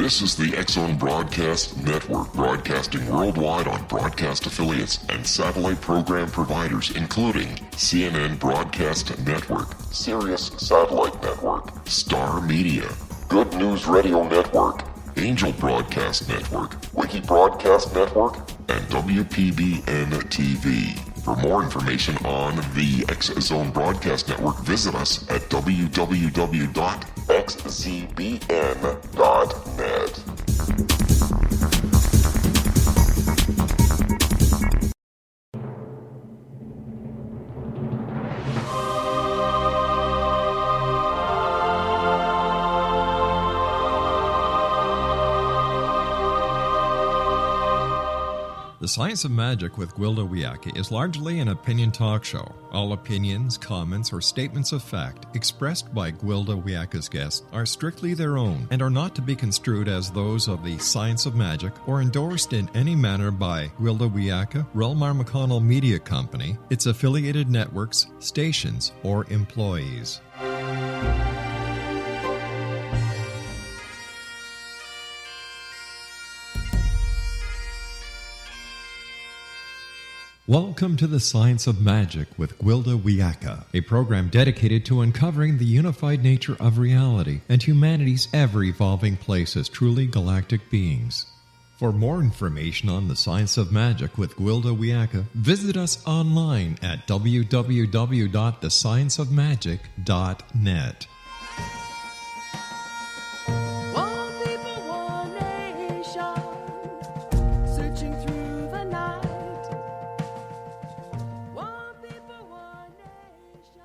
This is the X-Zone Broadcast Network, broadcasting worldwide on broadcast affiliates and satellite program providers, including CNN Broadcast Network, Sirius Satellite Network, Star Media, Good News Radio Network, Angel Broadcast Network, Wiki Broadcast Network, and WPBN TV. For more information on the X-Zone Broadcast Network, visit us at www.xzbn.net. The Science of Magic with Gwilda Wiyaka is largely an opinion talk show. All opinions, comments, or statements of fact expressed by Gwilda Wiyaka's guests are strictly their own and are not to be construed as those of the Science of Magic or endorsed in any manner by Gwilda Wiyaka, REL-MAR McConnell Media Company, its affiliated networks, stations, or employees. Welcome to the Science of Magic with Gwilda Wiyaka, a program dedicated to uncovering the unified nature of reality and humanity's ever-evolving place as truly galactic beings. For more information on the Science of Magic with Gwilda Wiyaka, visit us online at www.thescienceofmagic.net.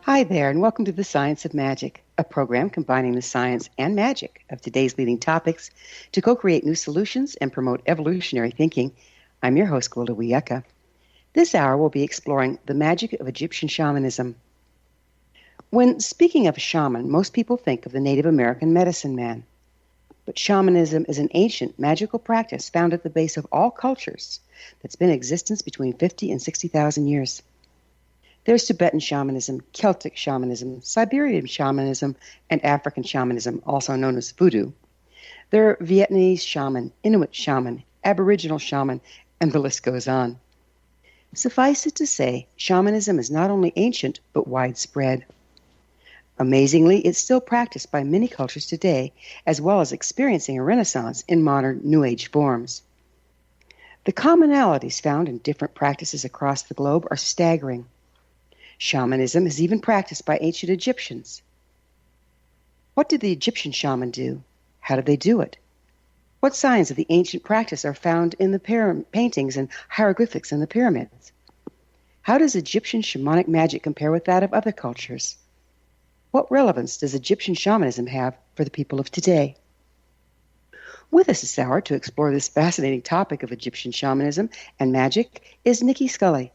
Hi there, and welcome to the Science of Magic, a program combining the science and magic of today's leading topics to co-create new solutions and promote evolutionary thinking. I'm your host, Gwilda Wiyaka. This hour we'll be exploring the magic of Egyptian shamanism. When speaking of a shaman, most people think of the Native American medicine man. But shamanism is an ancient magical practice found at the base of all cultures that's been in existence between 50 and 60,000 years. There's Tibetan shamanism, Celtic shamanism, Siberian shamanism, and African shamanism, also known as voodoo. There are Vietnamese shaman, Inuit shaman, Aboriginal shaman, and the list goes on. Suffice it to say, shamanism is not only ancient, but widespread. Amazingly, it's still practiced by many cultures today, as well as experiencing a renaissance in modern New Age forms. The commonalities found in different practices across the globe are staggering. Shamanism is even practiced by ancient Egyptians. What did the Egyptian shaman do? How did they do it? What signs of the ancient practice are found in the paintings and hieroglyphics in the pyramids? How does Egyptian shamanic magic compare with that of other cultures? What relevance does Egyptian shamanism have for the people of today? With us this hour to explore this fascinating topic of Egyptian shamanism and magic is Nicky Scully.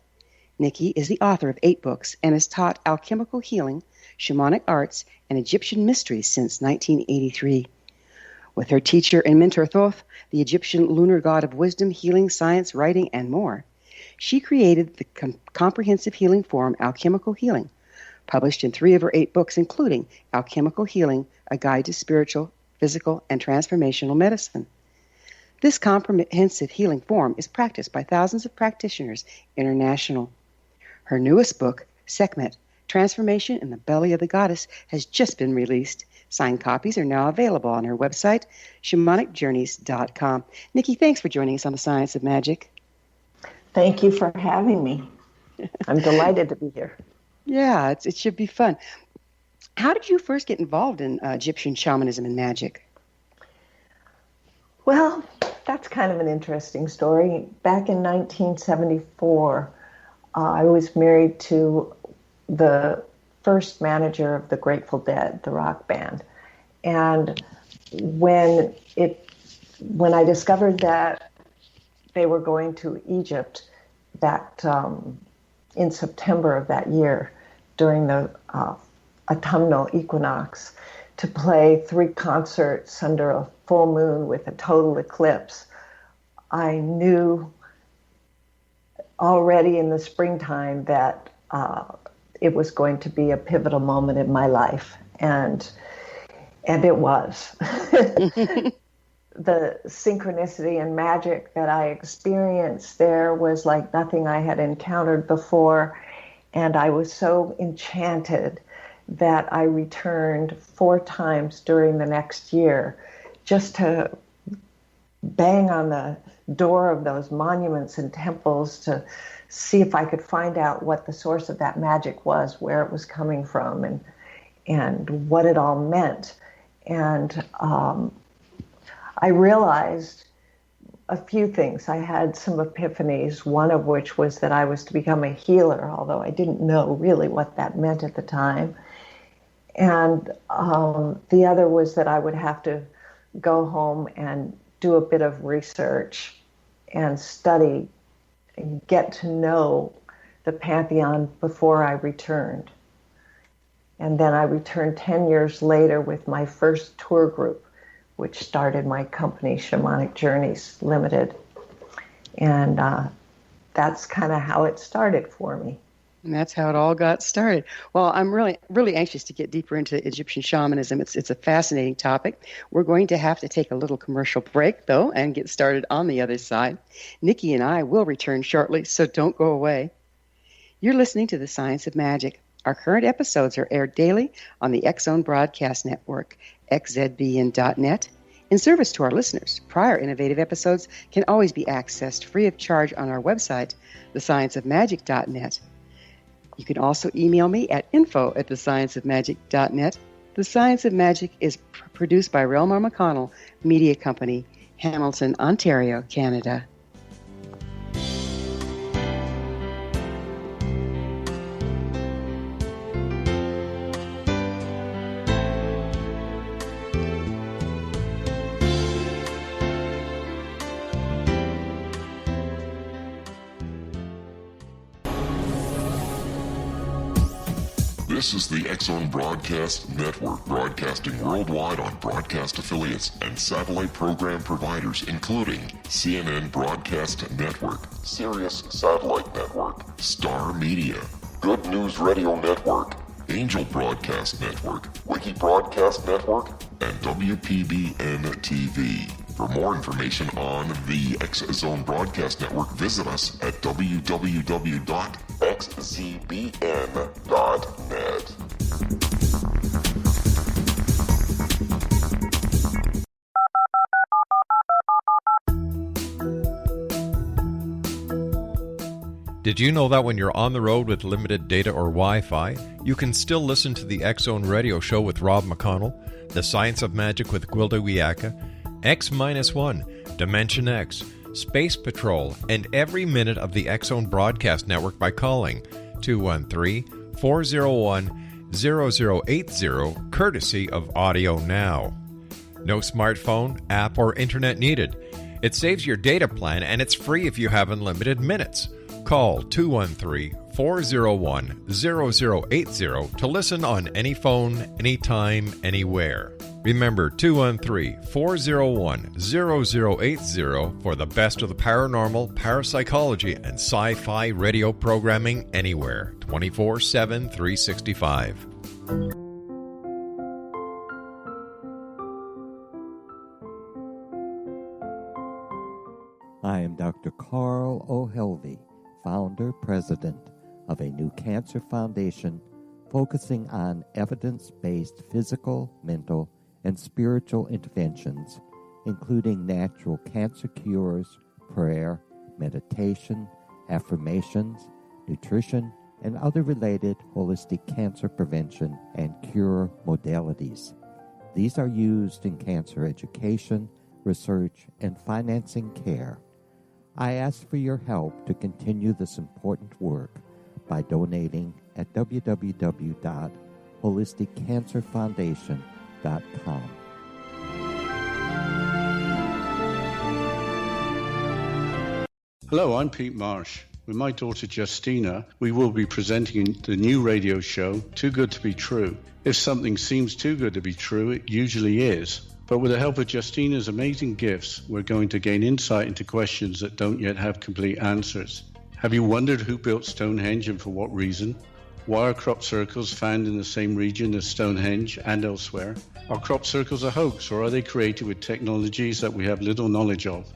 Nicky is the author of 8 books and has taught alchemical healing, shamanic arts, and Egyptian mysteries since 1983. With her teacher and mentor Thoth, the Egyptian lunar god of wisdom, healing, science, writing, and more, she created the comprehensive healing form Alchemical Healing, published in 3 of her 8 books, including Alchemical Healing, A Guide to Spiritual, Physical, and Transformational Medicine. This comprehensive healing form is practiced by thousands of practitioners international. Her newest book, Sekhmet, Transformation in the Belly of the Goddess, has just been released. Signed copies are now available on her website, shamanicjourneys.com. Nicky, thanks for joining us on the Science of Magic. Thank you for having me. I'm delighted to be here. Yeah, it should be fun. How did you first get involved in Egyptian shamanism and magic? Well, that's kind of an interesting story. Back in 1974, I was married to the first manager of the Grateful Dead, the rock band. And when I discovered that they were going to Egypt in September of that year during the autumnal equinox to play 3 concerts under a full moon with a total eclipse, I knew already in the springtime that it was going to be a pivotal moment in my life, and it was. the synchronicity and magic that I experienced there was like nothing I had encountered before. And I was so enchanted that I returned 4 times during the next year just to bang on the door of those monuments and temples to see if I could find out what the source of that magic was, where it was coming from, and what it all meant. And I realized a few things. I had some epiphanies, one of which was that I was to become a healer, although I didn't know really what that meant at the time. And the other was that I would have to go home and do a bit of research and study and get to know the Pantheon before I returned. And then I returned 10 years later with my first tour group, which started my company, Shamanic Journeys Limited. And that's kind of how it started for me. And that's how it all got started. Well, I'm really, really anxious to get deeper into Egyptian shamanism. It's a fascinating topic. We're going to have to take a little commercial break, though, and get started on the other side. Nicky and I will return shortly, so don't go away. You're listening to The Science of Magic. Our current episodes are aired daily on the X-Zone Broadcast Network, xzbn.net. In service to our listeners, prior innovative episodes can always be accessed free of charge on our website, thescienceofmagic.net. You can also email me at info@thescienceofmagic.net. The Science of Magic is produced by REL-MAR McConnell Media Company, Hamilton, Ontario, Canada. This is the X-Zone Broadcast Network, broadcasting worldwide on broadcast affiliates and satellite program providers, including CNN Broadcast Network, Sirius Satellite Network, Star Media, Good News Radio Network, Angel Broadcast Network, Wiki Broadcast Network, and WPBN TV. For more information on the X-Zone Broadcast Network, visit us at www.xzbn.net. Did you know that when you're on the road with limited data or Wi-Fi, you can still listen to the X-Zone Radio Show with Rob McConnell, The Science of Magic with Gwilda Wiyaka, X-1, Dimension X, Space Patrol, and every minute of the X-Zone Broadcast Network by calling 213-401-0080, courtesy of Audio Now. No smartphone, app, or internet needed. It saves your data plan, and it's free if you have unlimited minutes. Call 213-401-0080 to listen on any phone, anytime, anywhere. Remember 213-401-0080 for the best of the paranormal, parapsychology, and sci-fi radio programming anywhere, 24/7, 365. I am Dr. Carl O'Helvey, founder, president of a new cancer foundation focusing on evidence-based physical, mental, and spiritual interventions, including natural cancer cures, prayer, meditation, affirmations, nutrition, and other related holistic cancer prevention and cure modalities. These are used in cancer education, research, and financing care. I ask for your help to continue this important work by donating at www.holisticcancerfoundation.com. Hello, I'm Pete Marsh. With my daughter Justina, we will be presenting the new radio show, Too Good to Be True. If something seems too good to be true, it usually is. But with the help of Justina's amazing gifts, we're going to gain insight into questions that don't yet have complete answers. Have you wondered who built Stonehenge and for what reason? Why are crop circles found in the same region as Stonehenge and elsewhere? Are crop circles a hoax, or are they created with technologies that we have little knowledge of?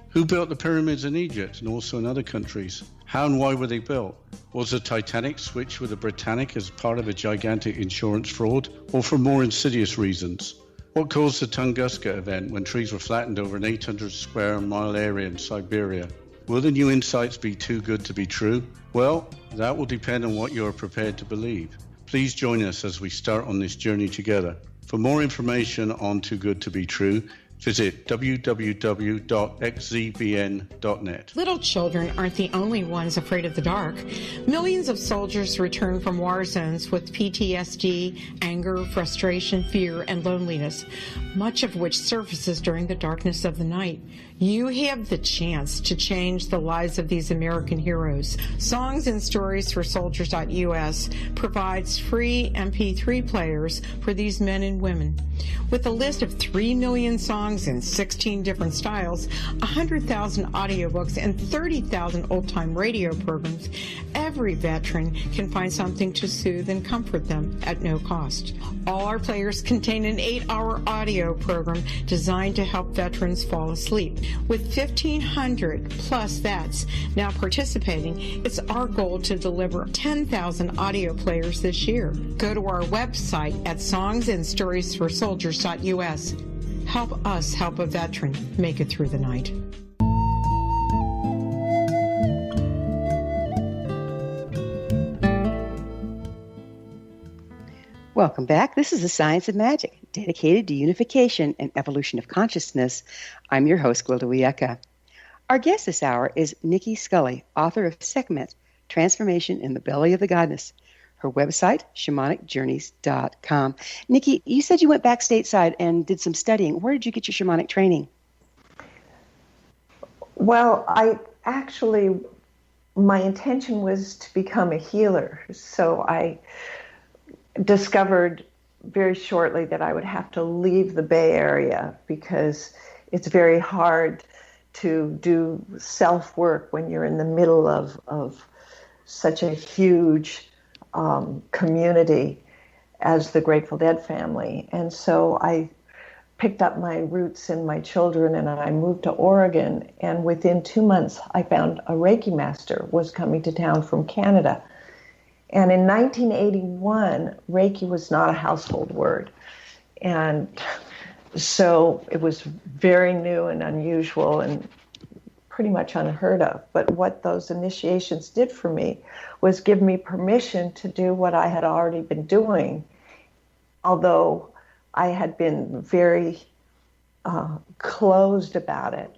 Who built the pyramids in Egypt and also in other countries? How and why were they built? Was the Titanic switched with the Britannic as part of a gigantic insurance fraud, or for more insidious reasons? What caused the Tunguska event when trees were flattened over an 800 square mile area in Siberia? Will the new insights be too good to be true? Well, that will depend on what you are prepared to believe. Please join us as we start on this journey together. For more information on Too Good to Be True, visit www.xzbn.net. Little children aren't the only ones afraid of the dark. Millions of soldiers return from war zones with PTSD, anger, frustration, fear, and loneliness, much of which surfaces during the darkness of the night. You have the chance to change the lives of these American heroes. Songs and Stories for Soldiers.us provides free MP3 players for these men and women. With a list of 3 million songs in 16 different styles, 100,000 audiobooks, and 30,000 old-time radio programs, every veteran can find something to soothe and comfort them at no cost. All our players contain an 8-hour audio program designed to help veterans fall asleep. With 1,500 plus vets now participating, it's our goal to deliver 10,000 audio players this year. Go to our website at songsandstoriesforsoldiers.us. Help us help a veteran make it through the night. Welcome back. This is The Science of Magic, dedicated to unification and evolution of consciousness. I'm your host, Gwilda Wiyaka. Our guest this hour is Nicky Scully, author of Sekhmet, Transformation in the Belly of the Goddess. Her website, shamanicjourneys.com. Nicky, you said you went back stateside and did some studying. Where did you get your shamanic training? Well, my intention was to become a healer. So I discovered very shortly that I would have to leave the Bay Area because it's very hard to do self-work when you're in the middle of such a huge community as the Grateful Dead family. And so I picked up my roots and my children and I moved to Oregon. And within 2 months, I found a Reiki master was coming to town from Canada. And in 1981, Reiki was not a household word. And so it was very new and unusual and pretty much unheard of. But what those initiations did for me was give me permission to do what I had already been doing, although I had been very closed about it.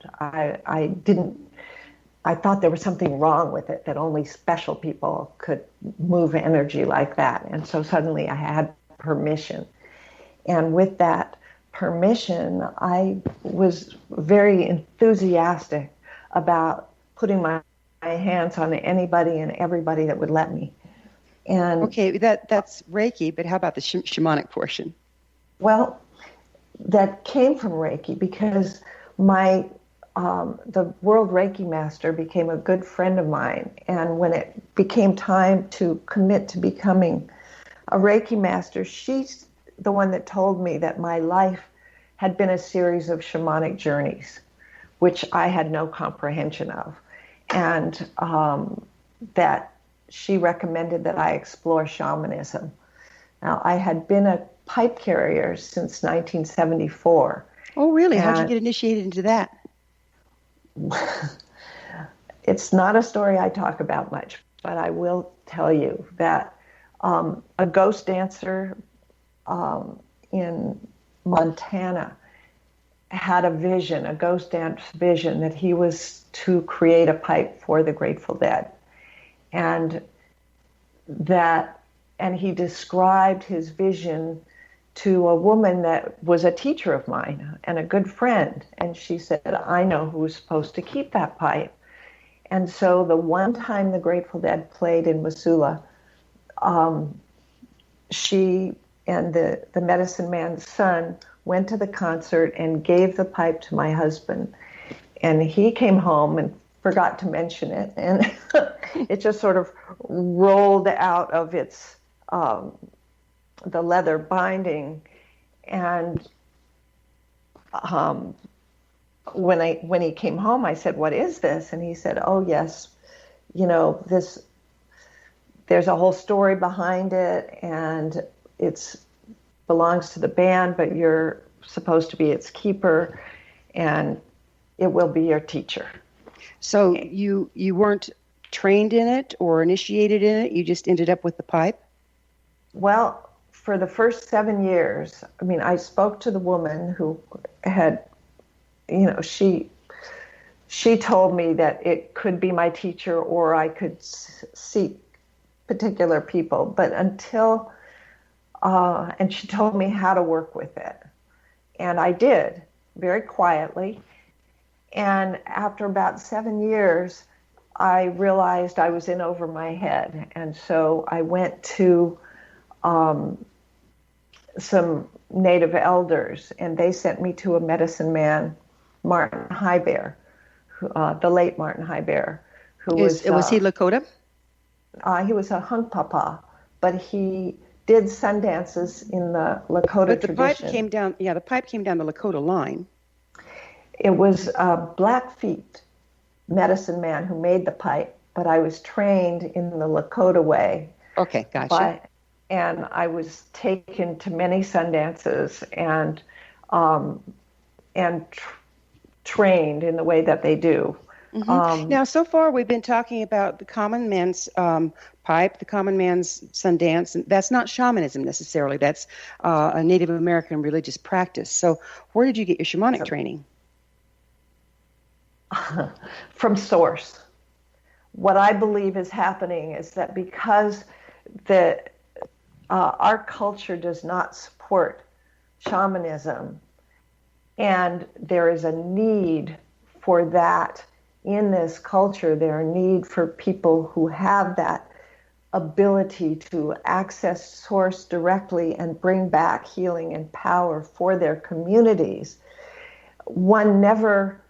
I thought there was something wrong with it, that only special people could move energy like that. And so suddenly I had permission. And with that permission, I was very enthusiastic about putting my hands on anybody and everybody that would let me. And okay, that's Reiki, but how about the shamanic portion? Well, that came from Reiki because the World Reiki Master became a good friend of mine. And when it became time to commit to becoming a Reiki Master, she's the one that told me that my life had been a series of shamanic journeys, which I had no comprehension of. And that she recommended that I explore shamanism. Now, I had been a pipe carrier since 1974. Oh, really? How'd you get initiated into that? It's not a story I talk about much, but I will tell you that a ghost dancer in Montana had a vision, a ghost dance vision, that he was to create a pipe for the Grateful Dead. And he described his vision to a woman that was a teacher of mine and a good friend. And she said, I know who's supposed to keep that pipe. And so the one time the Grateful Dead played in Missoula, she and the medicine man's son went to the concert and gave the pipe to my husband. And he came home, and forgot to mention it, and it just sort of rolled out of its the leather binding. And when he came home, I said, "What is this?" And he said, "Oh yes, this. There's a whole story behind it, and it belongs to the band, but you're supposed to be its keeper, and it will be your teacher." So you weren't trained in it or initiated in it? You just ended up with the pipe? Well, for the first 7 years, I spoke to the woman who had, she told me that it could be my teacher or I could seek particular people, but until, and she told me how to work with it. And I did, very quietly. And after about 7 years, I realized I was in over my head. And so I went to some native elders, and they sent me to a medicine man, Martin Highbear, the late Martin Highbear, who was he Lakota? He was a Hunkpapa, but he did sun dances in the Lakota but the tradition. Pipe came down. Yeah, the pipe came down the Lakota line. It was a Blackfeet medicine man who made the pipe, but I was trained in the Lakota way. Okay, gotcha. And I was taken to many sun dances and trained in the way that they do. Mm-hmm. Now, so far we've been talking about the common man's pipe, the common man's sun dance, and that's not shamanism necessarily. That's a Native American religious practice. So where did you get your shamanic training? From source. What I believe is happening is that because our culture does not support shamanism, and there is a need for that in this culture, there are need for people who have that ability to access source directly and bring back healing and power for their communities. One never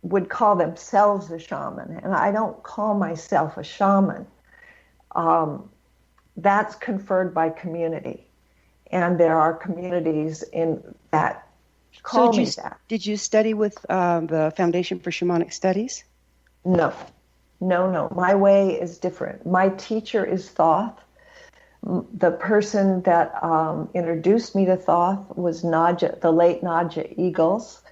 would call themselves a shaman, and I don't call myself a shaman. That's conferred by community, and there are communities in that call me that. Did you study with the Foundation for Shamanic Studies? No. My way is different. My teacher is Thoth. The person that introduced me to Thoth was the late Nadja Eagles,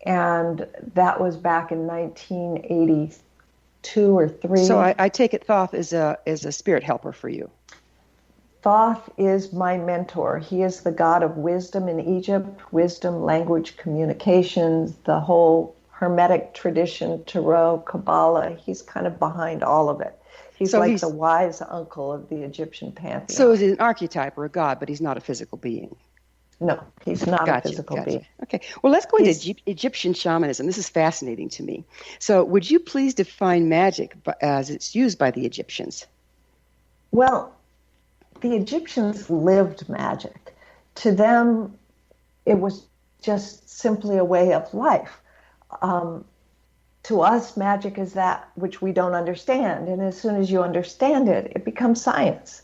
and that was back in 1982 or 3. So I take it Thoth is a spirit helper for you. Thoth is my mentor. He is the god of wisdom in Egypt, wisdom, language, communications, the whole Hermetic tradition, Tarot, Kabbalah. He's kind of behind all of it. He's the wise uncle of the Egyptian pantheon. So he's an archetype or a god, but he's not a physical being. No, he's not a physical being. Okay, well, let's go into Egyptian shamanism. This is fascinating to me. So would you please define magic as it's used by the Egyptians? Well, the Egyptians lived magic. To them, it was just simply a way of life. To us, magic is that which we don't understand. And as soon as you understand it, it becomes science.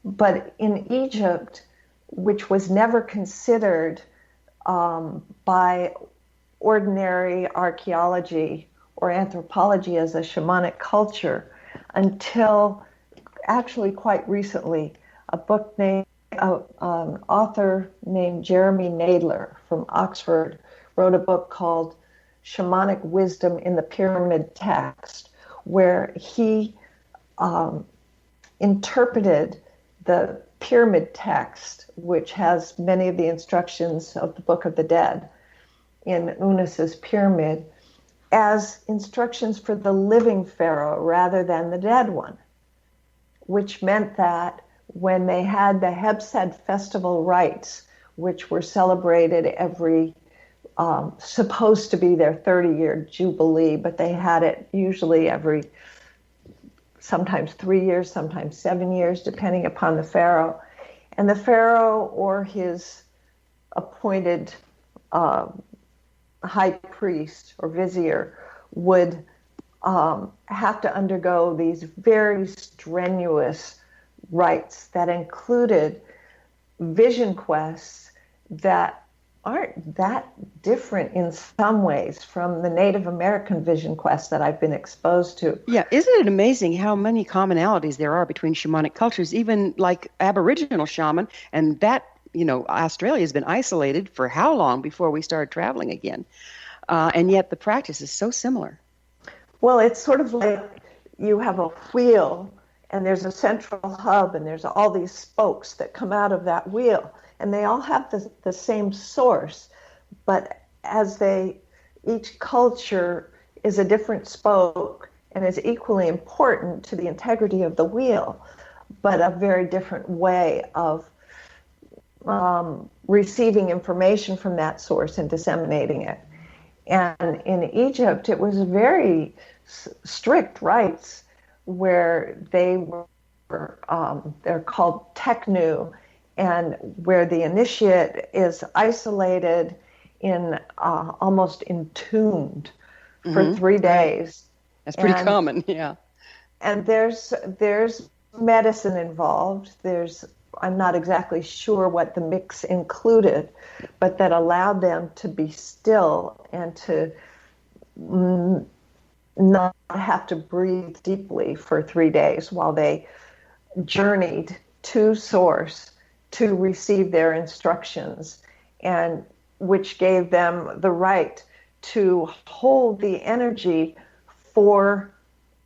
But in Egypt, which was never considered by ordinary archaeology or anthropology as a shamanic culture until actually quite recently, an author named Jeremy Nadler from Oxford wrote a book called Shamanic Wisdom in the Pyramid Text, where he interpreted the pyramid text, which has many of the instructions of the Book of the Dead in Unis's pyramid, as instructions for the living pharaoh rather than the dead one, which meant that when they had the Hebsed festival rites, which were celebrated every, supposed to be their 30-year jubilee, but they had it usually every, sometimes 3 years, sometimes 7 years, depending upon the pharaoh. And the pharaoh or his appointed high priest or vizier would have to undergo these very strenuous rites that included vision quests that aren't that different in some ways from the Native American vision quests that I've been exposed to. Yeah, isn't it amazing how many commonalities there are between shamanic cultures, even like Aboriginal shaman, and that, Australia has been isolated for how long before we started traveling again? And yet the practice is so similar. Well, it's sort of like you have a wheel and there's a central hub and there's all these spokes that come out of that wheel. And they all have the same source, but each culture is a different spoke and is equally important to the integrity of the wheel, but a very different way of receiving information from that source and disseminating it. And in Egypt, it was very strict rites where they're called teknu, and where the initiate is isolated in almost entombed for 3 days. That's pretty common, yeah. And there's medicine involved. I'm not exactly sure what the mix included, but that allowed them to be still and to not have to breathe deeply for 3 days while they journeyed to source to receive their instructions, and which gave them the right to hold the energy for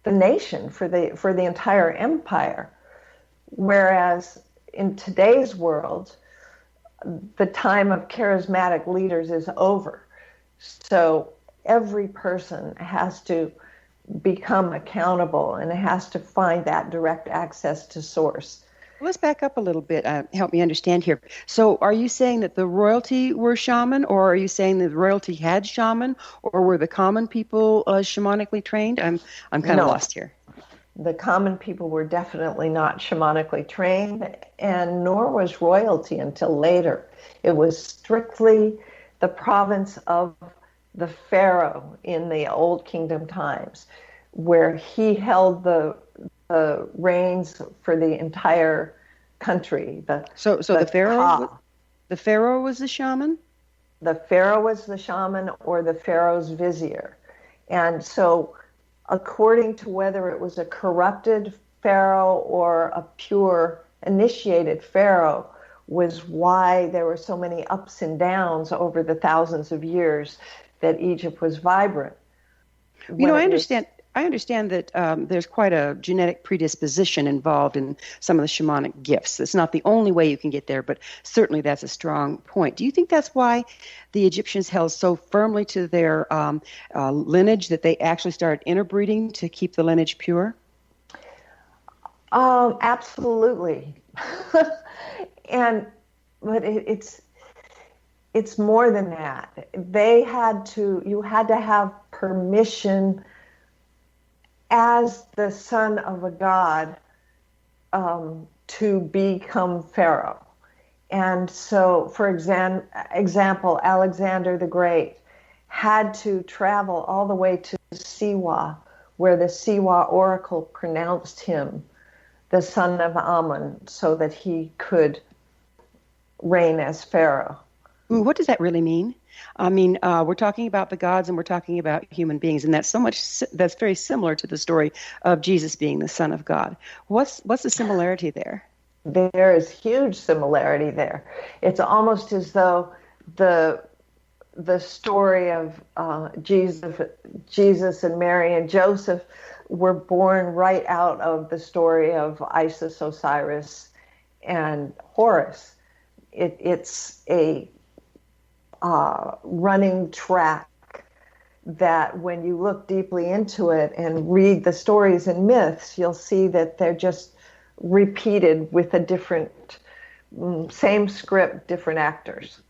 the nation, for the entire empire. Whereas in today's world, the time of charismatic leaders is over. So every person has to become accountable and has to find that direct access to source. Let's back up a little bit. Help me understand here. So are you saying that the royalty were shaman, or are you saying that the royalty had shaman, or were the common people shamanically trained? I'm kind of lost here. The common people were definitely not shamanically trained, and nor was royalty until later. It was strictly the province of the pharaoh in the Old Kingdom times, where he held the reins for the entire country. So the pharaoh, the pharaoh was the shaman? The pharaoh was the shaman, or the pharaoh's vizier. And so according to whether it was a corrupted pharaoh or a pure initiated pharaoh was why there were so many ups and downs over the thousands of years that Egypt was vibrant. I understand that there's quite a genetic predisposition involved in some of the shamanic gifts. It's not the only way you can get there, but certainly that's a strong point. Do you think that's why the Egyptians held so firmly to their lineage that they actually started interbreeding to keep the lineage pure? Absolutely. But it's more than that. You had to have permission as the son of a god to become pharaoh. And so, for example, Alexander the Great had to travel all the way to Siwa, where the Siwa oracle pronounced him the son of Amun, so that he could reign as pharaoh. What does that really mean? I mean, we're talking about the gods and we're talking about human beings, and that's very similar to the story of Jesus being the Son of God. What's the similarity there? There is huge similarity there. It's almost as though the story of Jesus and Mary and Joseph were born right out of the story of Isis, Osiris, and Horus. It's a running track that when you look deeply into it and read the stories and myths, you'll see that they're just repeated with a different, same script, different actors.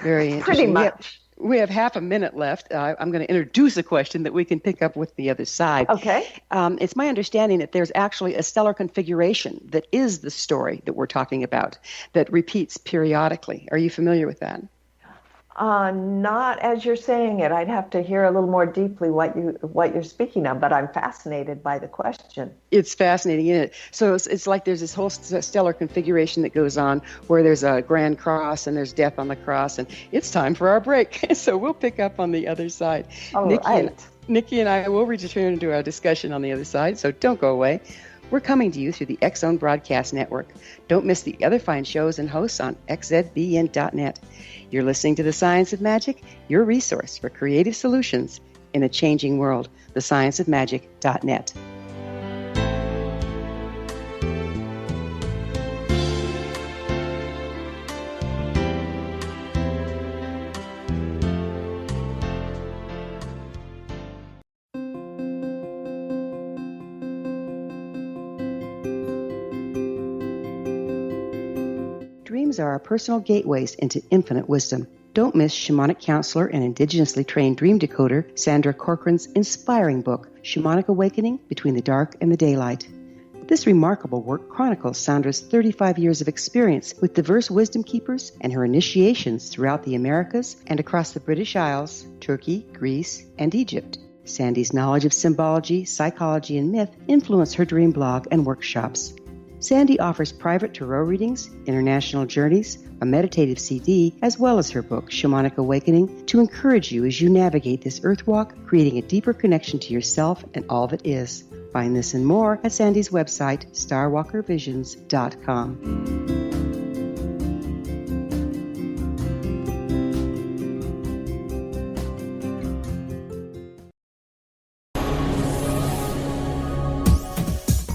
Very interesting. Pretty much. We have half a minute left. I'm going to introduce a question that we can pick up with the other side. Okay. It's my understanding that there's actually a stellar configuration that is the story that we're talking about that repeats periodically. Are you familiar with that? Not as you're saying it. I'd have to hear a little more deeply what you're speaking of, but I'm fascinated by the question. It's fascinating, isn't it? So it's like there's this whole stellar configuration that goes on where there's a grand cross and there's death on the cross, and it's time for our break. So we'll pick up on the other side. All right. Nikki and I will return to our discussion on the other side, so don't go away. We're coming to you through the X-Zone Broadcast Network. Don't miss the other fine shows and hosts on xzbn.net. You're listening to The Science of Magic, your resource for creative solutions in a changing world. thescienceofmagic.net. Dreams are our personal gateways into infinite wisdom. Don't miss shamanic counselor and indigenously trained dream decoder Sandra Corcoran's inspiring book, Shamanic Awakening Between the Dark and the Daylight. This remarkable work chronicles Sandra's 35 years of experience with diverse wisdom keepers and her initiations throughout the Americas and across the British Isles, Turkey, Greece, and Egypt. Sandy's knowledge of symbology, psychology, and myth influence her dream blog and workshops. Sandy offers private tarot readings, international journeys, a meditative CD, as well as her book, Shamanic Awakening, to encourage you as you navigate this earth walk, creating a deeper connection to yourself and all that is. Find this and more at Sandy's website, starwalkervisions.com.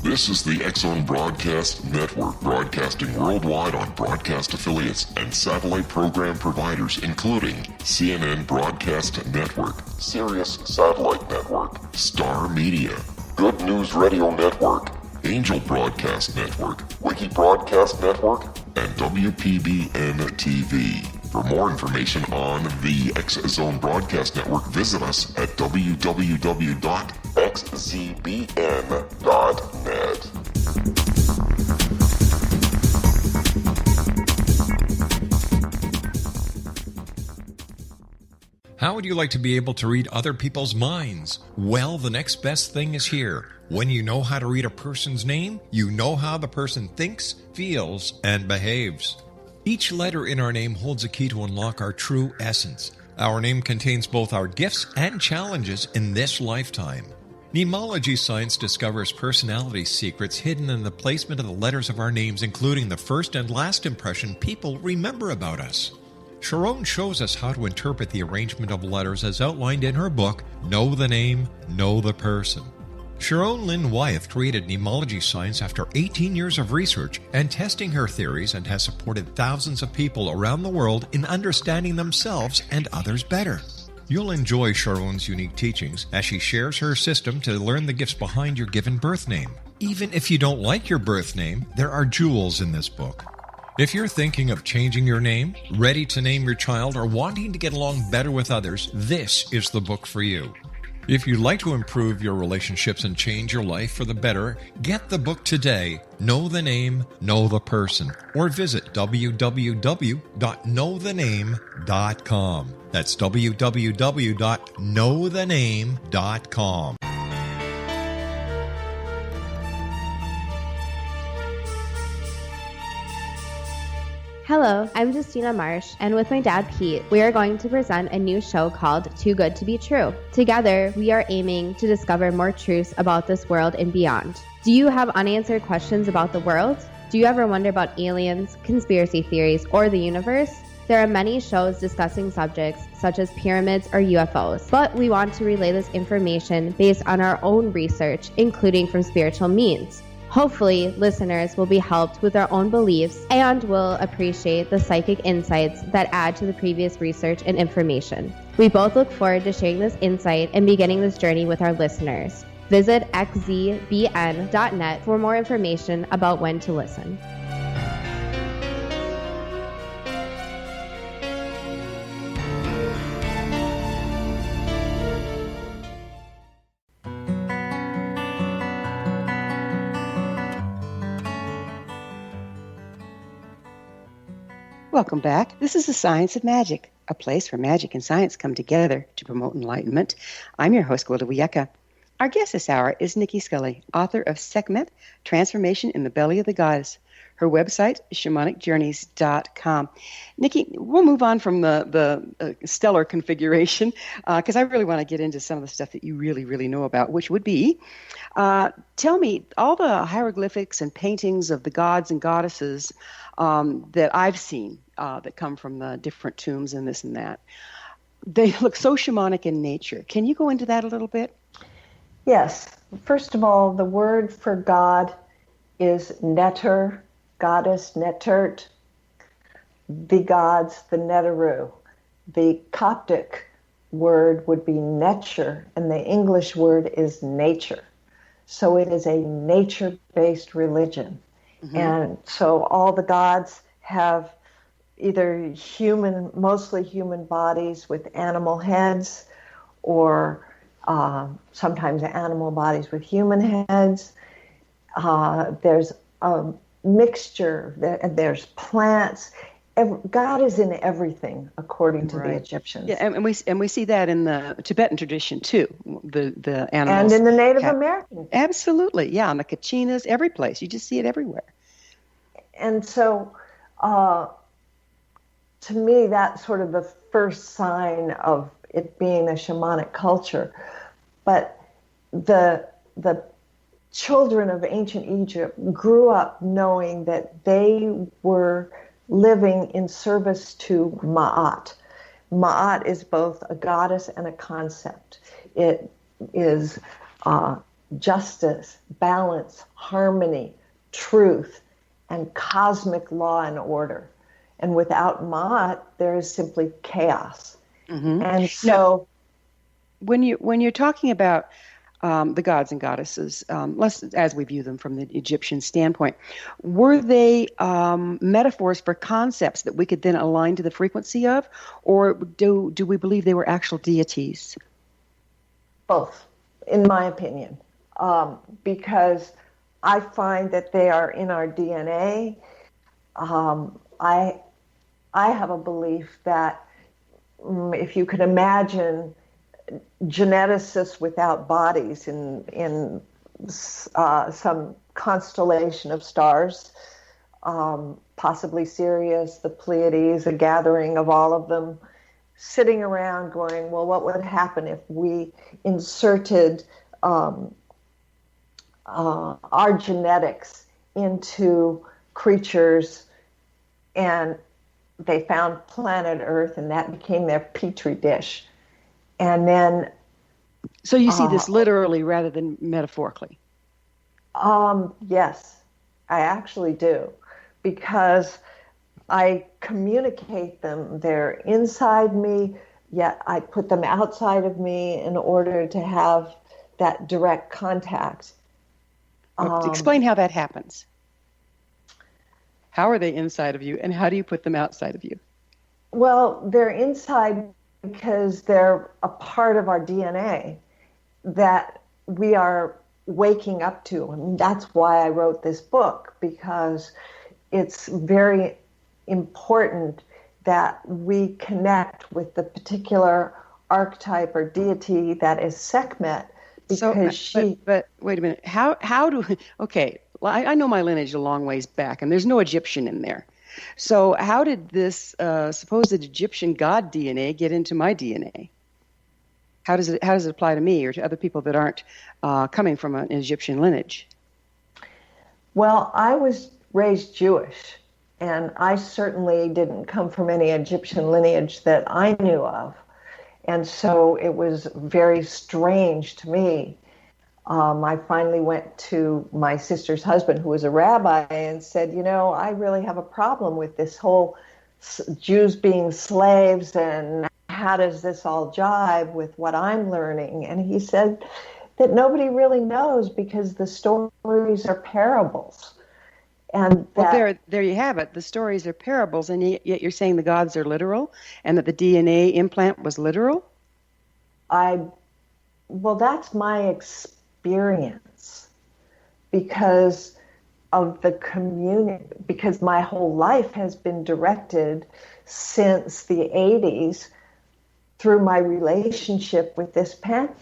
This is the X-Zone Broadcast Network, broadcasting worldwide on broadcast affiliates and satellite program providers, including CNN Broadcast Network, Sirius Satellite Network, Star Media, Good News Radio Network, Angel Broadcast Network, Wiki Broadcast Network, and WPBN TV. For more information on the X-Zone Broadcast Network, visit us at www.xzbn.net. How would you like to be able to read other people's minds? Well, the next best thing is here. When you know how to read a person's name, you know how the person thinks, feels, and behaves. Each letter in our name holds a key to unlock our true essence. Our name contains both our gifts and challenges in this lifetime. Mnemology science discovers personality secrets hidden in the placement of the letters of our names, including the first and last impression people remember about us. Sharon shows us how to interpret the arrangement of letters as outlined in her book, Know the Name, Know the Person. Sharon Lynn Wyeth created mnemology science after 18 years of research and testing her theories, and has supported thousands of people around the world in understanding themselves and others better. You'll enjoy Sharon's unique teachings as she shares her system to learn the gifts behind your given birth name. Even if you don't like your birth name, there are jewels in this book. If you're thinking of changing your name, ready to name your child, or wanting to get along better with others, this is the book for you. If you'd like to improve your relationships and change your life for the better, get the book today, Know the Name, Know the Person, or visit www.knowthename.com. That's www.knowthename.com. Hello, I'm Justina Marsh, and with my dad Pete, we are going to present a new show called Too Good to Be True. Together, we are aiming to discover more truths about this world and beyond. Do you have unanswered questions about the world? Do you ever wonder about aliens, conspiracy theories, or the universe? There are many shows discussing subjects such as pyramids or UFOs, but we want to relay this information based on our own research, including from spiritual means. Hopefully, listeners will be helped with their own beliefs and will appreciate the psychic insights that add to the previous research and information. We both look forward to sharing this insight and beginning this journey with our listeners. Visit xzbn.net for more information about when to listen. Welcome back. This is The Science of Magic, a place where magic and science come together to promote enlightenment. I'm your host, Gwilda Wiyaka. Our guest this hour is Nicky Scully, author of Sekhmet, Transformation in the Belly of the Goddess. Her website is shamanicjourneys.com. Nicky, we'll move on from the stellar configuration because I really want to get into some of the stuff that you really, really know about, which would be, tell me, all the hieroglyphics and paintings of the gods and goddesses that I've seen that come from the different tombs and this and that, they look so shamanic in nature. Can you go into that a little bit? Yes. First of all, the word for God is neter, goddess, netert, the gods, the neteru. The Coptic word would be nature, and the English word is nature. So it is a nature-based religion. Mm-hmm. And so all the gods have either mostly human bodies with animal heads, or sometimes animal bodies with human heads. There's a mixture. There's plants. God is in everything, according to the Egyptians. Yeah, and we see that in the Tibetan tradition too. The animals, and in the Native American. Absolutely, yeah, on the kachinas, every place. You just see it everywhere. And so, to me, that's sort of the first sign of it being a shamanic culture. But the children of ancient Egypt grew up knowing that they were living in service to Ma'at. Ma'at is both a goddess and a concept. It is justice, balance, harmony, truth, and cosmic law and order. And without Ma'at, there is simply chaos. Mm-hmm. And so, when you're talking about the gods and goddesses, as we view them from the Egyptian standpoint, were they metaphors for concepts that we could then align to the frequency of, or do we believe they were actual deities? Both, in my opinion, because I find that they are in our DNA. I have a belief that if you could imagine geneticists without bodies in some constellation of stars, possibly Sirius, the Pleiades, a gathering of all of them, sitting around going, well, what would happen if we inserted our genetics into creatures, and they found planet Earth, and that became their petri dish. And then... So you see this literally rather than metaphorically? Yes, I actually do. Because I communicate them. They're inside me, yet I put them outside of me in order to have that direct contact. Explain how that happens. How are they inside of you, and how do you put them outside of you? Well, they're inside because they're a part of our DNA that we are waking up to. And that's why I wrote this book, because it's very important that we connect with the particular archetype or deity that is Sekhmet, because But wait a minute. How do... Okay, well, I know my lineage a long ways back, and there's no Egyptian in there. So how did this supposed Egyptian god DNA get into my DNA? How does it apply to me or to other people that aren't coming from an Egyptian lineage? Well, I was raised Jewish, and I certainly didn't come from any Egyptian lineage that I knew of. And so it was very strange to me. I finally went to my sister's husband, who was a rabbi, and said, I really have a problem with this whole Jews being slaves, and how does this all jive with what I'm learning? And he said that nobody really knows, because the stories are parables. And well, there you have it. The stories are parables, and yet you're saying the gods are literal, and that the DNA implant was literal? Well, that's my experience, because of the community, because my whole life has been directed since the 80s through my relationship with this pantheon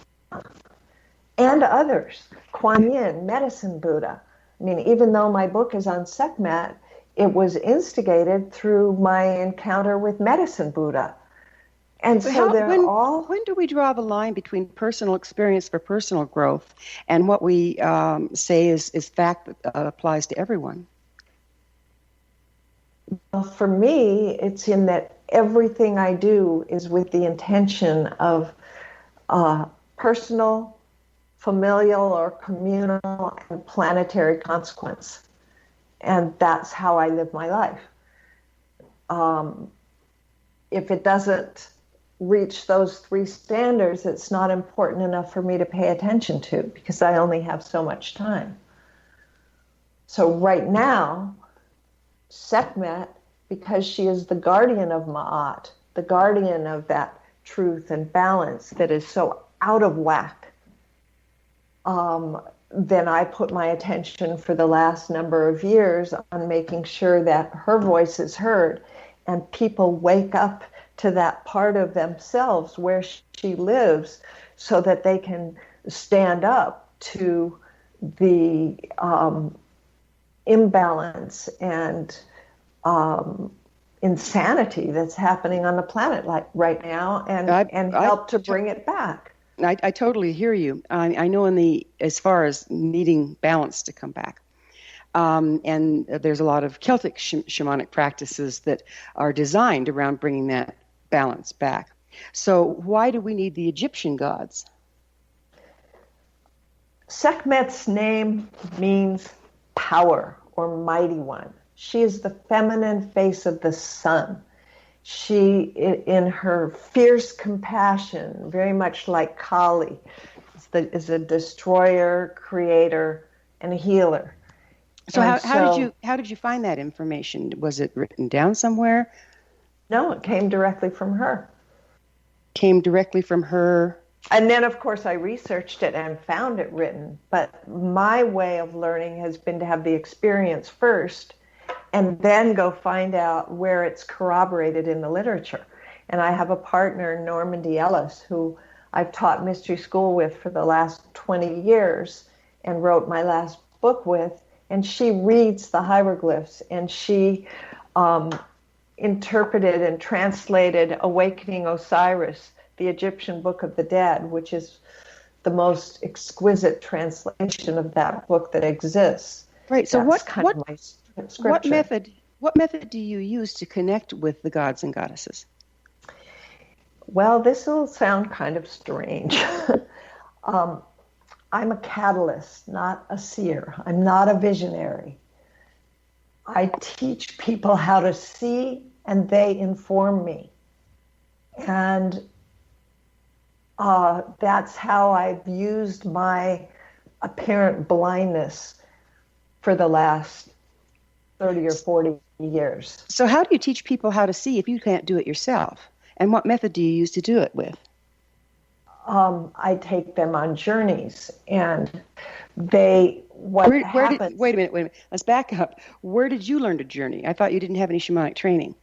and others, Kuan Yin, Medicine Buddha. I mean, even though my book is on Sekhmet, it was instigated through my encounter with Medicine Buddha. And so when do we draw the line between personal experience for personal growth and what we say is fact that applies to everyone? Well, for me, it's in that everything I do is with the intention of personal, familial, or communal and planetary consequence. And that's how I live my life. If it doesn't reach those three standards, it's not important enough for me to pay attention to, because I only have so much time. So right now, Sekhmet, because she is the guardian of Ma'at, the guardian of that truth and balance that is so out of whack, then I put my attention for the last number of years on making sure that her voice is heard and people wake up to that part of themselves where she lives, so that they can stand up to the imbalance and insanity that's happening on the planet right now, and help to bring it back. I totally hear you. I know as far as needing balance to come back. And there's a lot of Celtic shamanic practices that are designed around bringing that balance back. So why do we need the Egyptian gods? Sekhmet's name means power or mighty one. She is the feminine face of the sun. She, in her fierce compassion, very much like Kali, is a destroyer, creator, and a healer. So how did you find that information? Was it written down somewhere? No, it came directly from her. Came directly from her. And then, of course, I researched it and found it written. But my way of learning has been to have the experience first and then go find out where it's corroborated in the literature. And I have a partner, Normandy Ellis, who I've taught mystery school with for the last 20 years and wrote my last book with. And she reads the hieroglyphs, and she interpreted and translated Awakening Osiris, the Egyptian Book of the Dead, which is the most exquisite translation of that book that exists. Right. So what method do you use to connect with the gods and goddesses? Well, this will sound kind of strange. I'm a catalyst, not a seer. I'm not a visionary. I teach people how to see, and they inform me. And that's how I've used my apparent blindness for the last 30 or 40 years. So how do you teach people how to see if you can't do it yourself? And what method do you use to do it with? I take them on journeys, and wait a minute. Let's back up. Where did you learn to journey? I thought you didn't have any shamanic training.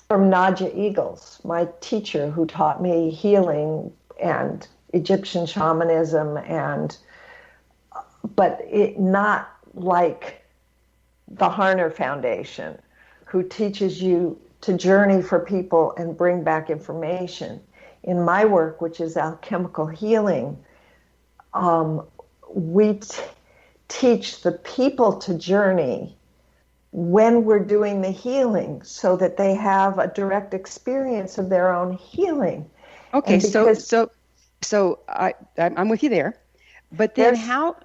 From Nadja Eagles, my teacher, who taught me healing and Egyptian shamanism, but it not like the Harner Foundation, who teaches you to journey for people and bring back information. In my work, which is alchemical healing, we teach the people to journey when we're doing the healing, so that they have a direct experience of their own healing. Okay, so I'm with you there, but then how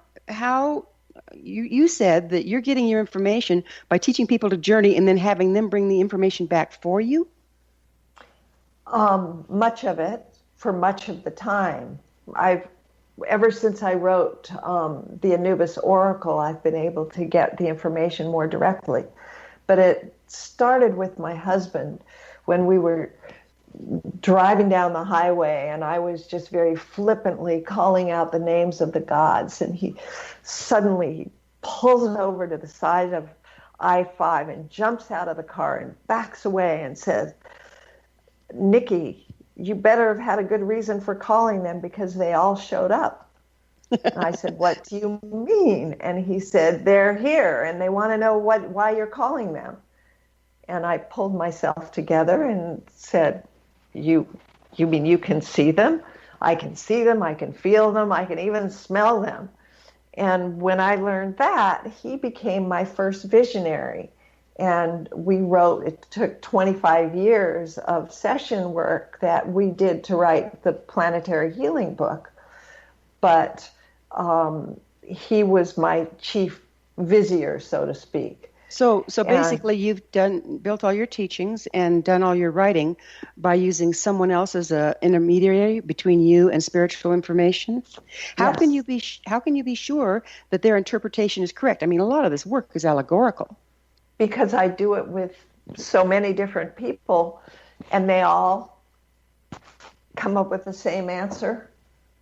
you said that you're getting your information by teaching people to journey and then having them bring the information back for you? Much of it, for much of the time. Ever since I wrote the Anubis Oracle, I've been able to get the information more directly. But it started with my husband when we were driving down the highway, and I was just very flippantly calling out the names of the gods, and he suddenly pulls over to the side of I-5 and jumps out of the car and backs away and says, "Nicky, you better have had a good reason for calling them because they all showed up." And I said, "What do you mean?" And he said, "They're here and they want to know why you're calling them." And I pulled myself together and said, You mean you can see them? I can see them, I can feel them, I can even smell them. And when I learned that, he became my first visionary. And we wrote, it took 25 years of session work that we did to write the Planetary Healing book. But he was my chief vizier, so to speak. So basically, you've built all your teachings and done all your writing by using someone else as an intermediary between you and spiritual information. How can you be sure that their interpretation is correct? I mean, a lot of this work is allegorical. Because I do it with so many different people, and they all come up with the same answer.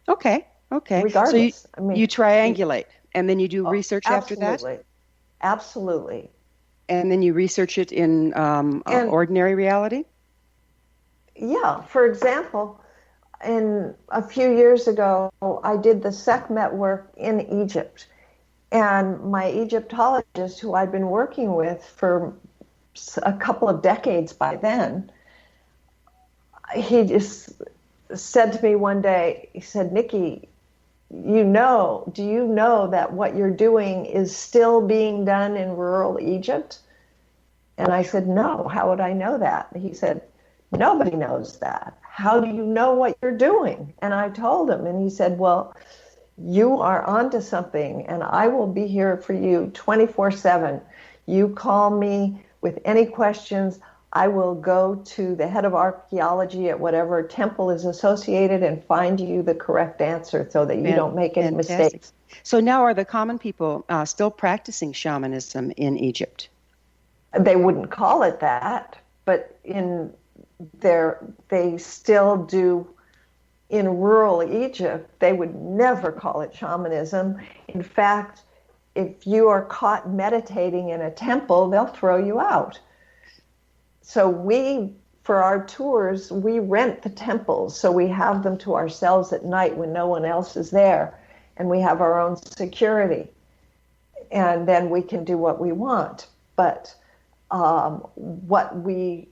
Okay. Regardless, so you triangulate, and then you do research after that. Absolutely. And then you research it in ordinary reality? Yeah. For example, a few years ago, I did the Sekhmet work in Egypt. And my Egyptologist, who I'd been working with for a couple of decades by then, he just said to me one day, he said, "Nicky, do you know that what you're doing is still being done in rural Egypt?" And I said, "No, how would I know that?" He said, "Nobody knows that. How do you know what you're doing?" And I told him, and he said, "Well, you are onto something, and I will be here for you 24/7. You call me with any questions. I will go to the head of archaeology at whatever temple is associated and find you the correct answer so that you don't make any mistakes." So now are the common people still practicing shamanism in Egypt? They wouldn't call it that, but they still do. In rural Egypt, they would never call it shamanism. In fact, if you are caught meditating in a temple, they'll throw you out. So for our tours, we rent the temples. So we have them to ourselves at night when no one else is there. And we have our own security. And then we can do what we want. But what we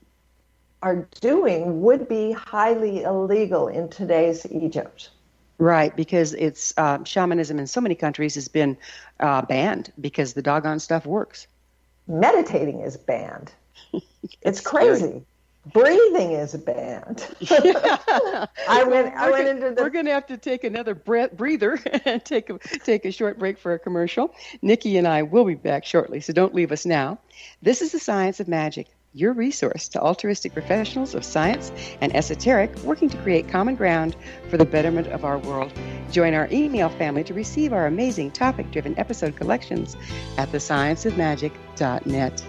are doing would be highly illegal in today's Egypt. Right, because it's shamanism in so many countries has been banned because the doggone stuff works. Meditating is banned. It's crazy. Breathing is banned. Yeah. We're going to have to take another breather and take a short break for a commercial. Nicky and I will be back shortly, so don't leave us now. This is The Science of Magic, your resource to altruistic professionals of science and esoteric working to create common ground for the betterment of our world. Join our email family to receive our amazing topic-driven episode collections at thescienceofmagic.net.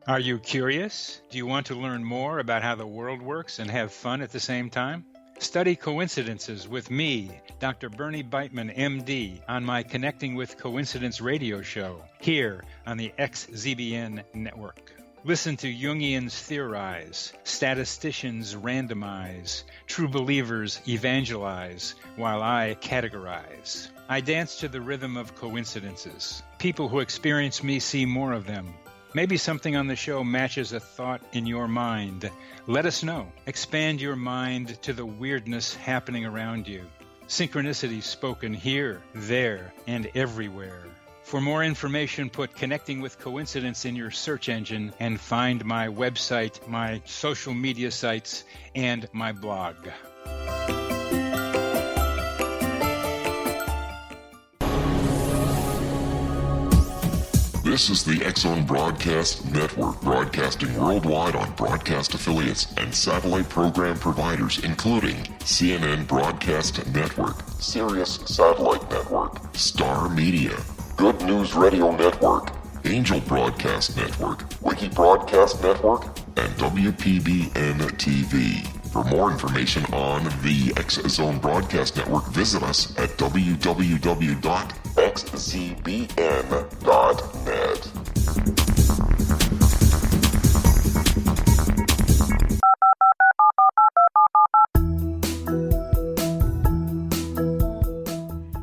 Are you curious? Do you want to learn more about how the world works and have fun at the same time? Study coincidences with me, Dr. Bernie Beitman, MD, on my Connecting with Coincidence radio show here on the XZBN network. Listen to Jungians theorize, statisticians randomize, true believers evangelize, while I categorize. I dance to the rhythm of coincidences. People who experience me see more of them. Maybe something on the show matches a thought in your mind. Let us know. Expand your mind to the weirdness happening around you. Synchronicity spoken here, there, and everywhere. For more information, put Connecting with Coincidence in your search engine and find my website, my social media sites, and my blog. This is the X-Zone Broadcast Network, broadcasting worldwide on broadcast affiliates and satellite program providers, including CNN Broadcast Network, Sirius Satellite Network, Star Media, Good News Radio Network, Angel Broadcast Network, Wiki Broadcast Network, and WPBN TV. For more information on the X-Zone Broadcast Network, visit us at www.xzbn.net.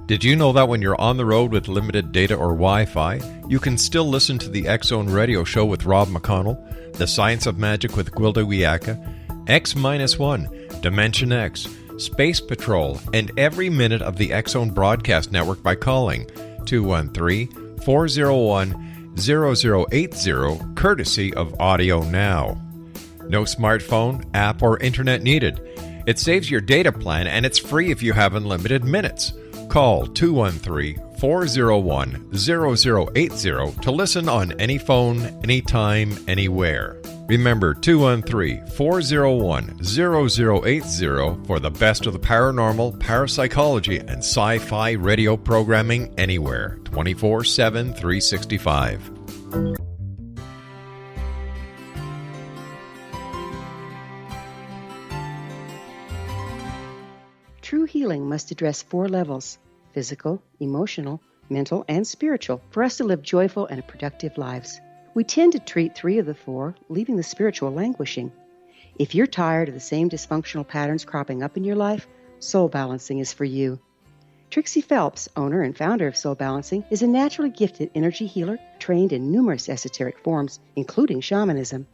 Did you know that when you're on the road with limited data or Wi-Fi, you can still listen to the X-Zone Radio Show with Rob McConnell, The Science of Magic with Gwilda Wiyaka, X-1, Dimension X, Space Patrol, and every minute of the X-Zone Broadcast Network by calling 213-401-0080, courtesy of Audio Now. No smartphone, app, or internet needed. It saves your data plan, and it's free if you have unlimited minutes. Call 213-401-0080 to listen on any phone, anytime, anywhere. Remember 213-401-0080 for the best of the paranormal, parapsychology, and sci-fi radio programming anywhere, 24/7, 365. True healing must address 4 levels: physical, emotional, mental, and spiritual, for us to live joyful and productive lives. We tend to treat 3 of the 4, leaving the spiritual languishing. If you're tired of the same dysfunctional patterns cropping up in your life, Soul Balancing is for you. Trixie Phelps, owner and founder of Soul Balancing, is a naturally gifted energy healer trained in numerous esoteric forms, including shamanism.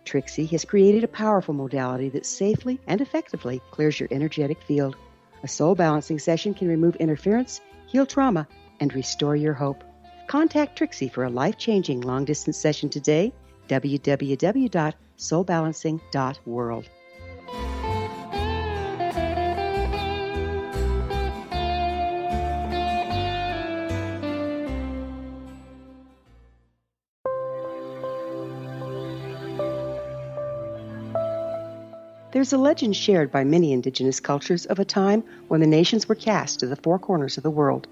Trixie has created a powerful modality that safely and effectively clears your energetic field. A Soul Balancing session can remove interference, heal trauma, and restore your hope. Contact Trixie for a life-changing long-distance session today, www.soulbalancing.world. There's a legend shared by many indigenous cultures of a time when the nations were cast to the 4 corners of the world.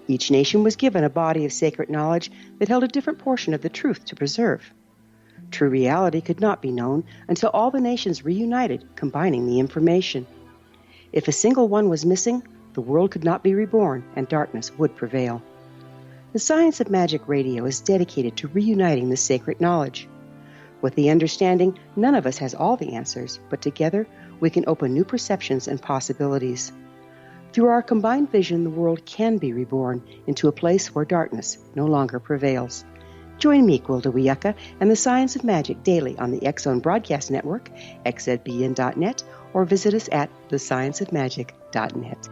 Each nation was given a body of sacred knowledge that held a different portion of the truth to preserve. True reality could not be known until all the nations reunited, combining the information. If a single one was missing, the world could not be reborn and darkness would prevail. The Science of Magic Radio is dedicated to reuniting the sacred knowledge. With the understanding, none of us has all the answers, but together we can open new perceptions and possibilities. Through our combined vision, the world can be reborn into a place where darkness no longer prevails. Join me, Gwilda Wiyaka, and the Science of Magic daily on the X-Zone Broadcast Network, xzbn.net, or visit us at thescienceofmagic.net.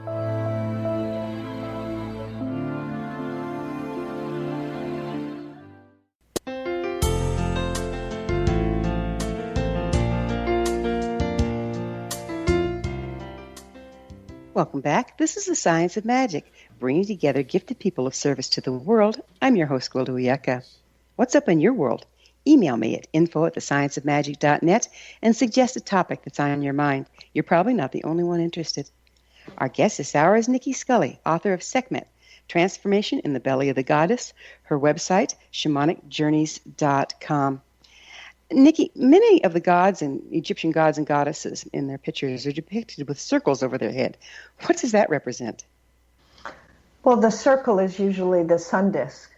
Welcome back. This is the Science of Magic, bringing together gifted people of service to the world. I'm your host, Gwilda Wiyaka. What's up in your world? Email me at info@thescienceofmagic.net and suggest a topic that's on your mind. You're probably not the only one interested. Our guest this hour is Nicky Scully, author of Sekhmet, Transformation in the Belly of the Goddess, her website, shamanicjourneys.com. Nicky, many of the gods and Egyptian gods and goddesses in their pictures are depicted with circles over their head. What does that represent? Well, the circle is usually the sun disk.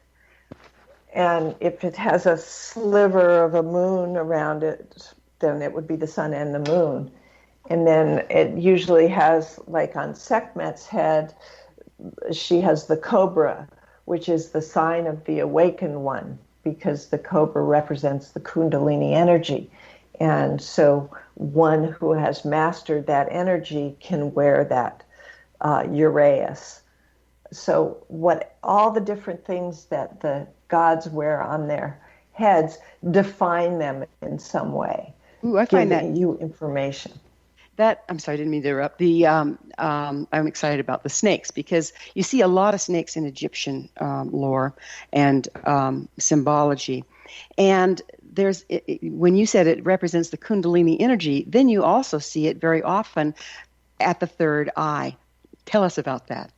And if it has a sliver of a moon around it, then it would be the sun and the moon. And then it usually has, like on Sekhmet's head, she has the cobra, which is the sign of the awakened one, because the cobra represents the Kundalini energy. And so one who has mastered that energy can wear that uraeus. So what all the different things that the gods wear on their heads define them in some way. Ooh, I find that you information. I'm sorry, I didn't mean to interrupt. I'm excited about the snakes because you see a lot of snakes in Egyptian lore and symbology. And when you said it represents the Kundalini energy, then you also see it very often at the third eye. Tell us about that.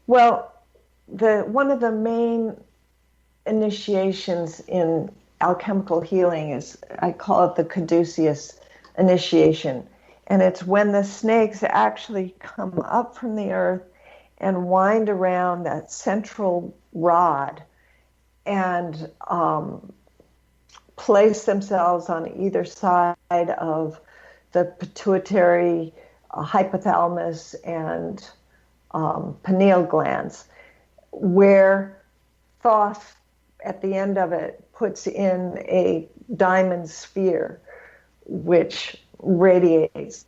Well, one of the main initiations in alchemical healing is, I call it the caduceus initiation. And it's when the snakes actually come up from the earth and wind around that central rod and place themselves on either side of the pituitary, hypothalamus, and pineal glands, where Thoth, at the end of it, puts in a diamond sphere, which radiates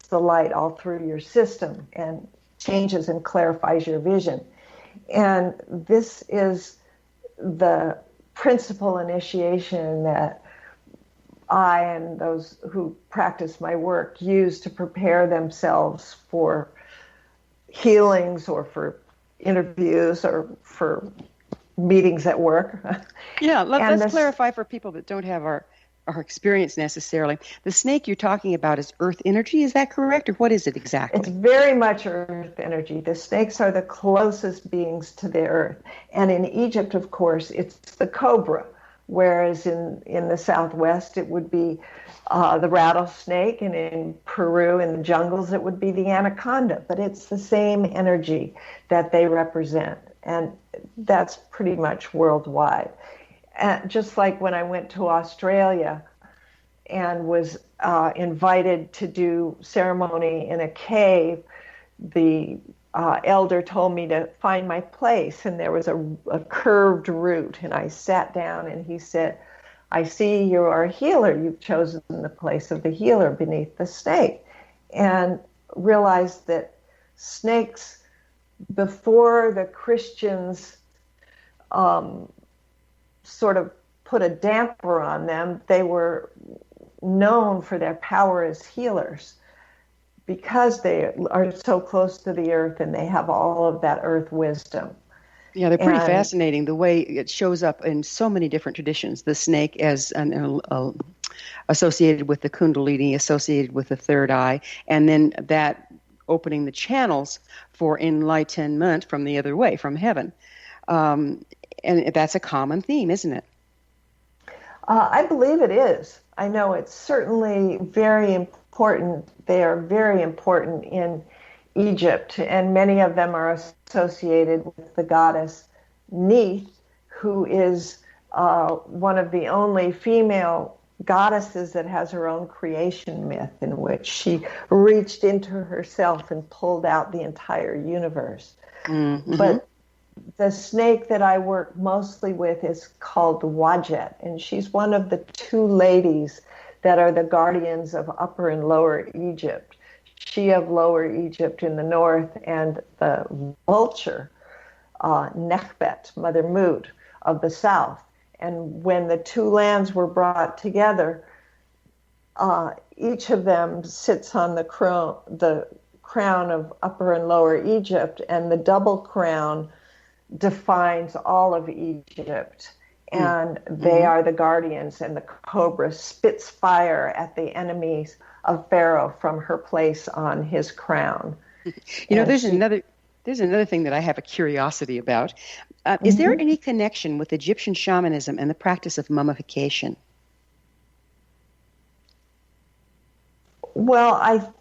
the light all through your system and changes and clarifies your vision. And this is the principal initiation that I and those who practice my work use to prepare themselves for healings or for interviews or for meetings at work. Yeah, let's clarify for people that don't have our experience necessarily. The snake you're talking about is earth energy, is that correct? Or what is it exactly? It's very much earth energy. The snakes are the closest beings to the earth. And in Egypt, of course, it's the cobra, whereas in the Southwest, it would be the rattlesnake, and in Peru, in the jungles, it would be the anaconda. But it's the same energy that they represent. And that's pretty much worldwide. And just like when I went to Australia and was invited to do ceremony in a cave, the elder told me to find my place, and there was a curved route, and I sat down, and he said, "I see you are a healer. You've chosen the place of the healer beneath the snake," and realized that snakes, before the Christians sort of put a damper on them, they were known for their power as healers because they are so close to the earth and they have all of that earth wisdom. Yeah, they're pretty fascinating, the way it shows up in so many different traditions. The snake as associated with the Kundalini, associated with the third eye, and then that opening the channels for enlightenment from the other way, from heaven. And that's a common theme, isn't it? I believe it is. I know it's certainly very important. They are very important in Egypt, and many of them are associated with the goddess Neith, who is one of the only female goddesses that has her own creation myth, in which she reached into herself and pulled out the entire universe. Mm-hmm. But the snake that I work mostly with is called the Wadjet, and she's one of the two ladies that are the guardians of Upper and Lower Egypt. She of Lower Egypt in the north, and the vulture, Nekhbet, Mother Mut, of the south. And when the two lands were brought together, each of them sits on the crown of Upper and Lower Egypt, and the double crown defines all of Egypt. And they are the guardians, and the cobra spits fire at the enemies of Pharaoh from her place on his crown. You know, there's another thing that I have a curiosity about. Is there any connection with Egyptian shamanism and the practice of mummification? Well,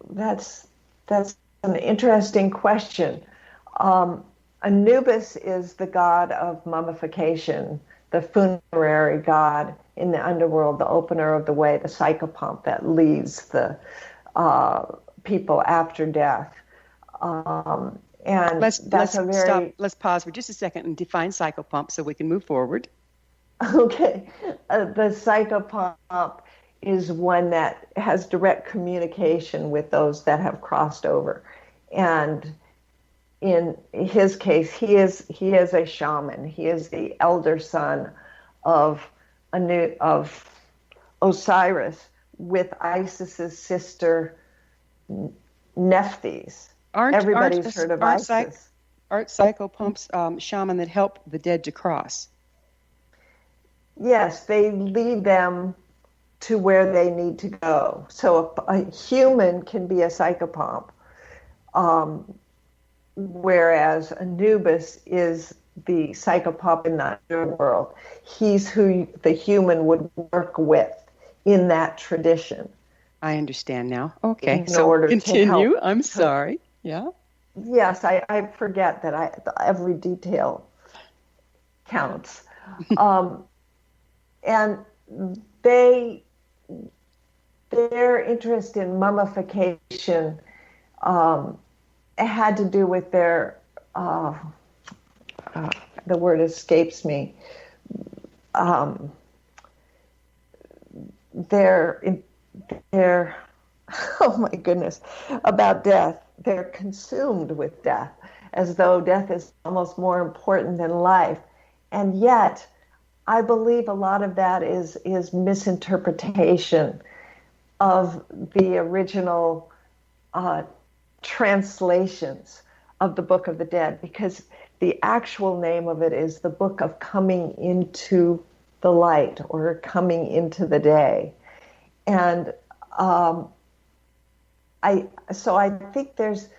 that's an interesting question. Anubis is the god of mummification, the funerary god in the underworld, the opener of the way, the psychopomp that leads the people after death. And let's stop. Let's pause for just a second and define psychopomp so we can move forward. Okay. The psychopomp is one that has direct communication with those that have crossed over. And in his case, he is a shaman. He is the elder son of Osiris, with Isis's sister Nephthys. Aren't heard of Isis. Aren't psychopomps shaman that help the dead to cross? Yes, they lead them to where they need to go. So a human can be a psychopomp, whereas Anubis is the psychopomp in the underworld. He's who the human would work with in that tradition. I understand now. Okay, in so order continue. To help. I'm sorry. Yeah. Yes, I forget that every detail counts. And their interest in mummification had to do with their, the word escapes me, their oh my goodness, about death. They're consumed with death, as though death is almost more important than life. And yet, I believe a lot of that is misinterpretation of the original translations of the Book of the Dead, because the actual name of it is the Book of Coming into the Light, or Coming into the Day. And I think there's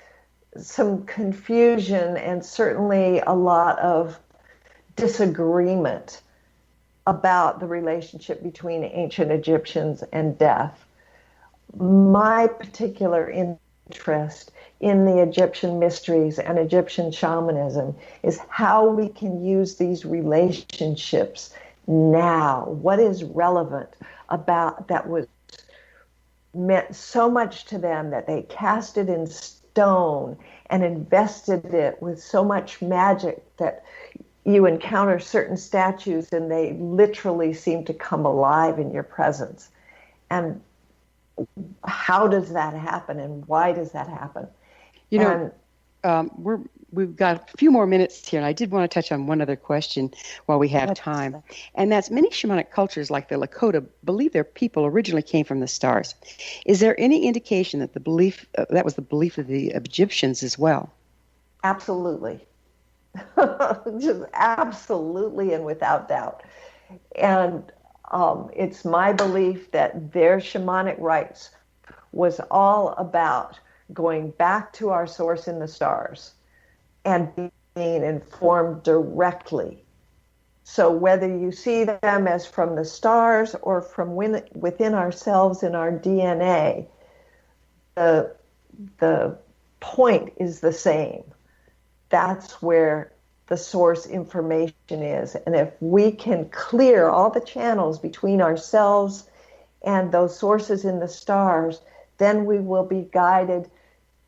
some confusion and certainly a lot of disagreement about the relationship between ancient Egyptians and death. My particular interest in the Egyptian mysteries and Egyptian shamanism is how we can use these relationships now. What is relevant about that was meant so much to them that they cast it in stone and invested it with so much magic that you encounter certain statues and they literally seem to come alive in your presence. And how does that happen, and why does that happen? You know, we've got a few more minutes here, and I did want to touch on one other question while we have time. And that's many shamanic cultures, like the Lakota, believe their people originally came from the stars. Is there any indication that that was the belief of the Egyptians as well? Absolutely. Just absolutely and without doubt. And it's my belief that their shamanic rites was all about going back to our source in the stars and being informed directly. So whether you see them as from the stars or from within ourselves in our DNA, the point is the same. That's where the source information is. And if we can clear all the channels between ourselves and those sources in the stars, then we will be guided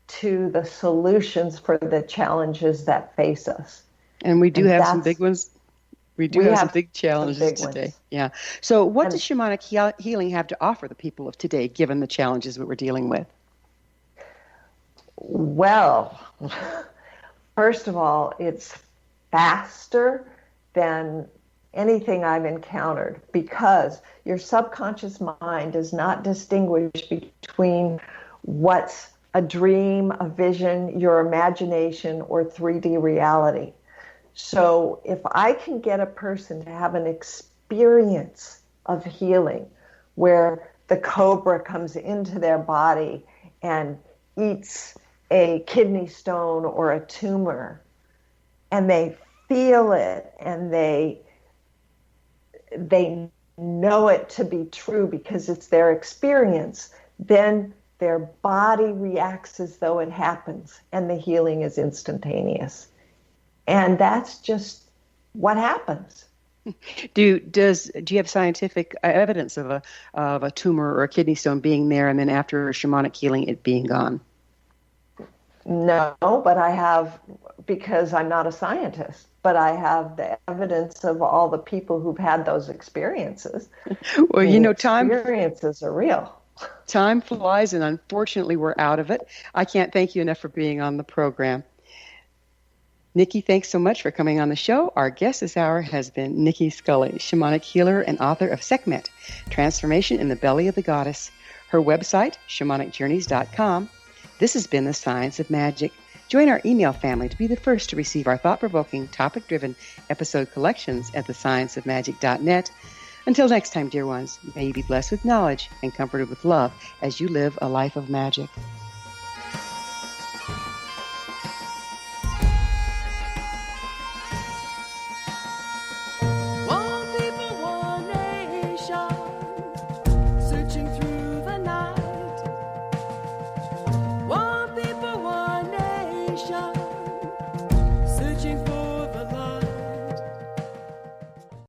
to the solutions for the challenges that face us. And we do have some big ones. We have some big challenges today. Ones. Yeah. So what does shamanic healing have to offer the people of today, given the challenges that we're dealing with? Well, first of all, it's faster than anything I've encountered, because your subconscious mind does not distinguish between what's a dream, a vision, your imagination, or 3D reality. So if I can get a person to have an experience of healing where the cobra comes into their body and eats a kidney stone or a tumor, and they feel it and they know it to be true because it's their experience, then their body reacts as though it happens, and the healing is instantaneous. And that's just what happens. Do you have scientific evidence of a tumor or a kidney stone being there, and then after shamanic healing, it being gone? No, but I have, because I'm not a scientist, but I have the evidence of all the people who've had those experiences. Well, experiences are real. Time flies, and unfortunately, we're out of it. I can't thank you enough for being on the program. Nicky, thanks so much for coming on the show. Our guest this hour has been Nicky Scully, shamanic healer and author of Sekhmet, Transformation in the Belly of the Goddess. her website, shamanicjourneys.com. This has been The Science of Magic. Join our email family to be the first to receive our thought-provoking, topic-driven episode collections at thescienceofmagic.net. Until next time, dear ones, may you be blessed with knowledge and comforted with love as you live a life of magic. Searching for